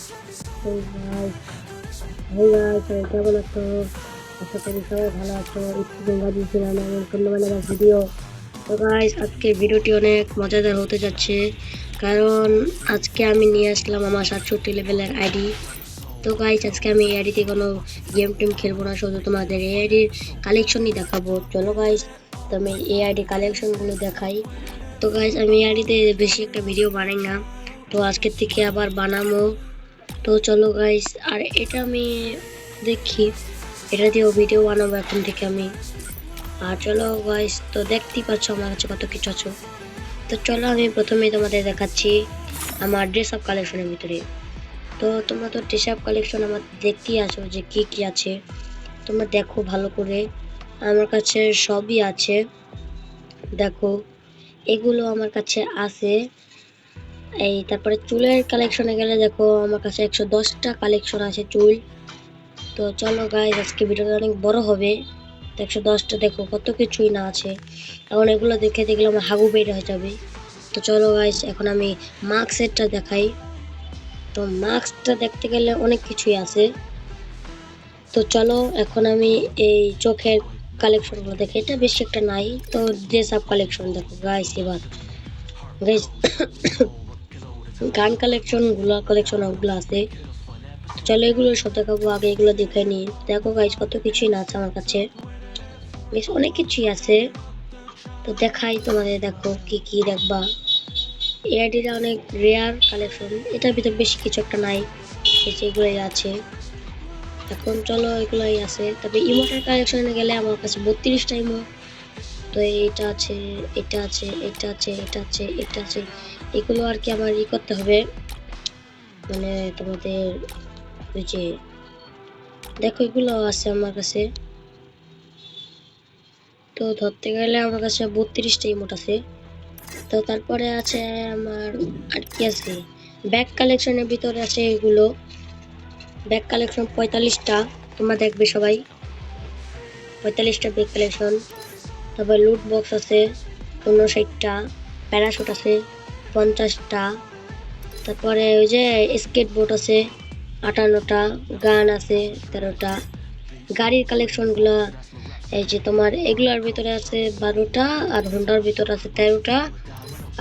Hey guys, hey guys, কেমন আছো? আশা করি সবাই ভালো আছো। একটু দিন দিয়েছিলাম এমন অন্যবেলার ভিডিও। তো গাইস, আজকে ভিডিওটি অনেক মজাদার হতে যাচ্ছে, কারণ আজকে আমি নিয়ে আসলাম আমার 67 লেভেলের আইডি। তো গাইস, আজকে আমি এই আইডিতে কোনো গেম টেম খেলবো না, শুধু তোমাদের এই আইডির কালেকশনই দেখাবো। চলো গাইস, তো আমি এই আইডি কালেকশনগুলো দেখাই। তো গাইস, আমি এই আইডিতে বেশি একটা ভিডিও বানাই না, তো আজকের থেকে আবার বানাবো। তো চলো গাইস, আর এটা আমি দেখি, এটা দিয়েও ভিডিও বানাবো এখন থেকে আমি। আর চলো গাইস, তো দেখতেই পাচ্ছ আমার কাছে কত কিছু আছে। তো চলো, আমি প্রথমেই তোমাদের দেখাচ্ছি আমার ড্রেস আপ কালেকশনের ভিতরে। তো তোমরা তো ড্রেস আপ কালেকশন আমার দেখতেই আছো যে কি কি আছে, তোমরা দেখো ভালো করে। আমার কাছে সবই আছে, দেখো এগুলো আমার কাছে আছে। এই তারপরে চুলের কালেকশনে গেলে দেখো আমার কাছে 110টা কালেকশন আছে চুল। তো চলো গাইস, আজকে ভিডিওটা অনেক বড় হবে। 110টা দেখো কত কিছুই না আছে, এখন এগুলো দেখে দেখলে আমার হাগু বের হয়ে যাবে। তো চলো গাইস, এখন আমি মাস্ক সেটটা দেখাই। তো মাস্কটা দেখতে গেলে অনেক কিছুই আছে। তো চলো, এখন আমি এই চোখের কালেকশনগুলো দেখি, এটা বেশি একটা নাই। তো ড্রেস আপ কালেকশন দেখো গাইস, এবার গাইস গান কালেকশন ওগুলো আছে। চলো এগুলো সব দেখাবো, আগে এগুলো দেখে নি। দেখো গাইস, কত কিছুই না আছে আমার কাছে, বেশ অনেক কিছুই আছে। তো দেখাই তোমাদের, দেখো কি কি দেখবা। এই আইডিটা অনেক রেয়ার কালেকশন, এটার ভিতরে বেশি কিছু একটা নাই, এগুলোই আছে। এখন চলো এগুলোই আছে। তবে ইমোটের কালেকশনে গেলে আমার কাছে 32টা ইমোট। তো এটা আছে, এটা আছে, এটা আছে, এটা আছে, এটা আছে, এগুলো আর কি আমার করতে হবে, মানে তোমাদের ওই যে দেখো এগুলো আছে আমার কাছে। তো ধরতে গেলে আমার কাছে 32টা ইমোট আছে। তো তারপরে আছে আমার আর কি আছে, ব্যাগ কালেকশনের ভিতরে আছে এগুলো। ব্যাগ কালেকশন 45টা, তোমরা দেখবে সবাই 45টা ব্যাগ কালেকশন। তারপর লুট বক্স আছে 59টা, প্যারাশুট আছে 50টা, তারপরে ওই যে স্কেটবোর্ড আছে 58টা, গান আছে 13টা, গাড়ির কালেকশনগুলো এই যে তোমার এগুলোর ভিতরে আছে 12টা, আর হোন্ডার ভিতরে আছে 13টা।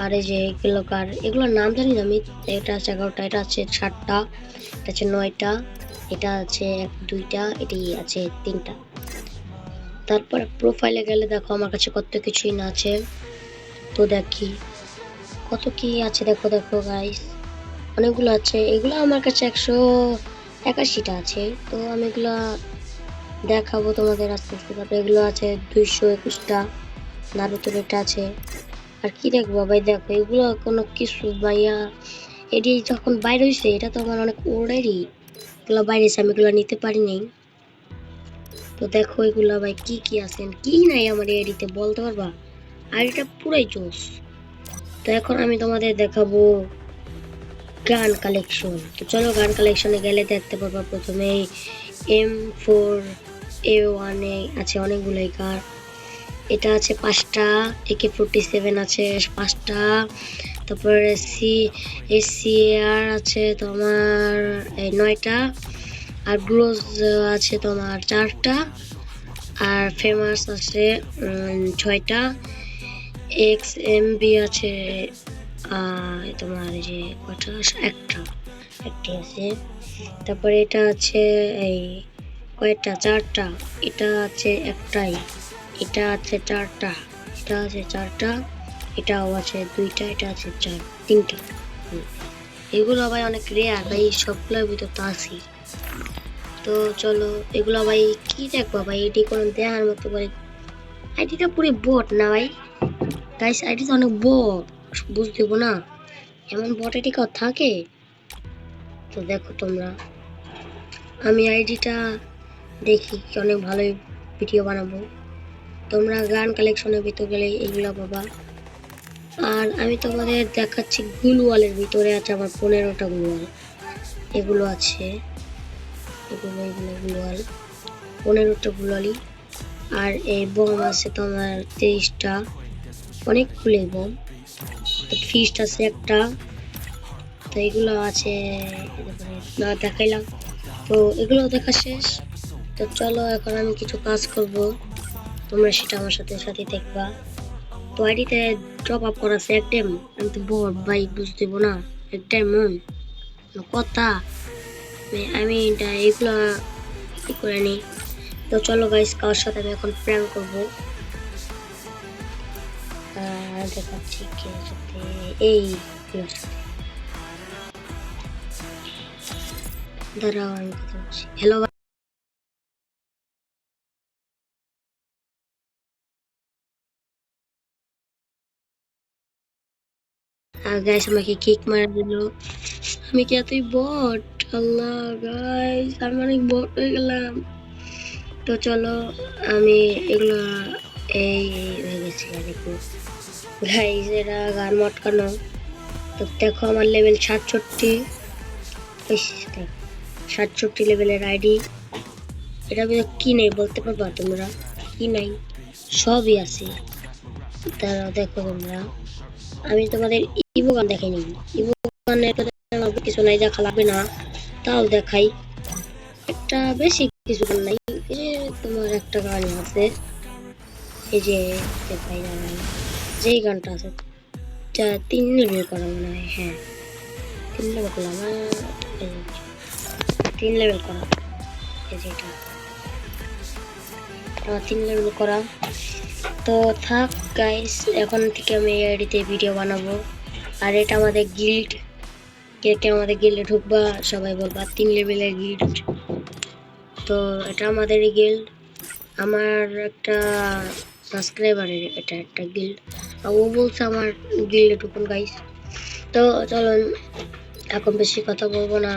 আর এই যে এগুলো কার, এগুলোর নাম জানি না আমি। এটা আছে 11টা, এটা আছে 7টা, এটা আছে 9টা, এটা আছে 2টা, এটি আছে 3টা। তারপরে প্রোফাইলে গেলে দেখো আমার কাছে কত কিছুই না আছে। তো দেখি কত কি আছে, দেখো দেখো গাইস, অনেকগুলো আছে। এগুলো আমার কাছে 181টা আছে। তো আমি এগুলা দেখাবো তোমাদের আস্তে আস্তে। তারপরে এগুলো আছে 221টা, নারুতোর এটা আছে। আর কি দেখবো ভাই, দেখো এগুলো কোনো কিছু ভাইয়া, এটি যখন বাইরে হয়েছে এটা তো আমার অনেক ওল্ডেরই, এগুলো বাইরে আমি এগুলো নিতে পারি নাই। তো দেখো এগুলো ভাই কি কি আছে কি নাই আমার এডিতে বলতে পারবা, আর এটা পুরাই জোস। তো এখন আমি তোমাদের দেখাবো গান কালেকশন। তো চলো গান কালেকশনে গেলে দেখতে পারবা প্রথমে M4A1 আছে অনেকগুলোই কার। এটা আছে 5টা, AK47 আছে 5টা, তারপরে SCAR আছে তোমার 9টা, আর গ্লোজ আছে তোমার 4টা, আর ফেমাস আছে 6টা, XMB আছে তোমার যে কটা, একটি আছে। তারপরে এটা আছে এই কয়টা, 4টা, এটা আছে একটাই, এটা আছে 4টা, এটা আছে 4টা, এটাও আছে 2টা, এটা আছে 3টা। এগুলো ভাই অনেক রেয়ার ভাই, সবগুলোর ভিতর তো আছি। তো চলো এগুলো ভাই কি দেখবো ভাই, এটি কোনো দেখার মতো ভাই, আইডিটা পুরো বট না ভাই গাইস, আইডিটা অনেক বট, বুঝতে দেবো না, এমন বট আইডি কেউ থাকে? তো দেখো তোমরা, আমি আইডিটা দেখি অনেক ভালোই ভিডিও বানাবো। তোমরা গান কালেকশনের ভিতরে গেলে এগুলো পাবা। আর আমি তোমাদের দেখাচ্ছি গুলওয়ালের ভিতরে আছে আমার 15টা গুলওয়াল, এগুলো আছে, এগুলো এগুলো গুলওয়াল 15টা গুলওয়ালি। আর এই বোম আছে তোমার 30টা, অনেকগুলো বোম। ফিস্ট আছে একটা, তো এগুলো আছে, না দেখাইলাম। তো এগুলো দেখা শেষ। তো চলো এখন আমি কিছু কাজ করব, তোমরা সেটা আমার সাথে সাথে দেখবা। তো আইডিতে টপ আপ করা আছে একদম, আমি তো বোর্ড ভাই বুঝতে না একদম মন কথা। আমি এটা এগুলা কি করে নি। তো চলো গাইস, কার সাথে আমি এখন প্র্যাঙ্ক করবো দেখাচ্ছি কে সাথে, এইগুলোর সাথে। দাঁড়াও আমি কথা বলছি। হ্যালো গাইস, আমাকে কিক মারা দিল। আমি কি এতই বট? আল্লাহ গাইস, আমি অনেক বট হয়ে গেলাম। তো চলো আমি এগুলো এই হয়ে গেছি দেখো গাইস, এটা গান মটকানো। তো দেখো আমার লেভেল 67, 67 লেভেলের আইডি। এটা কি নেই বলতে পারবা তোমরা? কি নাই? সবই আছে। তারা দেখো তোমরা, আমি তোমাদের ইভো গান দেখাইনি। ইভো গানের কিছু নাই, দেখা লাগবে না, তাও দেখাই। একটা বেশি কিছু গান নাই, এই যে তোমার একটা গান আছে, এই যে দেখাই জানাই যেই গানটা আছে, 3 লেভেল করা মনে হয়। হ্যাঁ 3 লেভেল করলাম, 3 লেভেল করা, এই যে এটা 3 লেভেল করা। তো থাক গাইস, এখন থেকে আমি এই আইডিতে ভিডিও বানাবো। আর এটা আমাদের গিল্ড, কে কে আমাদের গিল্ডে ঢুকবা সবাই বলবা 3 লেভেলের গিল্ড। তো এটা আমাদের গিল্ড, আমার একটা সাবস্ক্রাইবারের এটা একটা গিল্ড, আর ও বলছে আমার গিল্ডে ঢুকুন গাইস। তো চলুন এখন বেশি কথা বলবো না,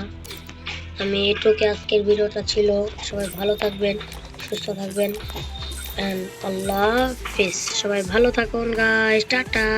আমি এটুকু আজকের ভিডিওটা ছিল। সবাই ভালো থাকবেন, সুস্থ থাকবেন, আল্লাহ হাফেজ। সবাই ভালো থাকুন গাইস, টাটা।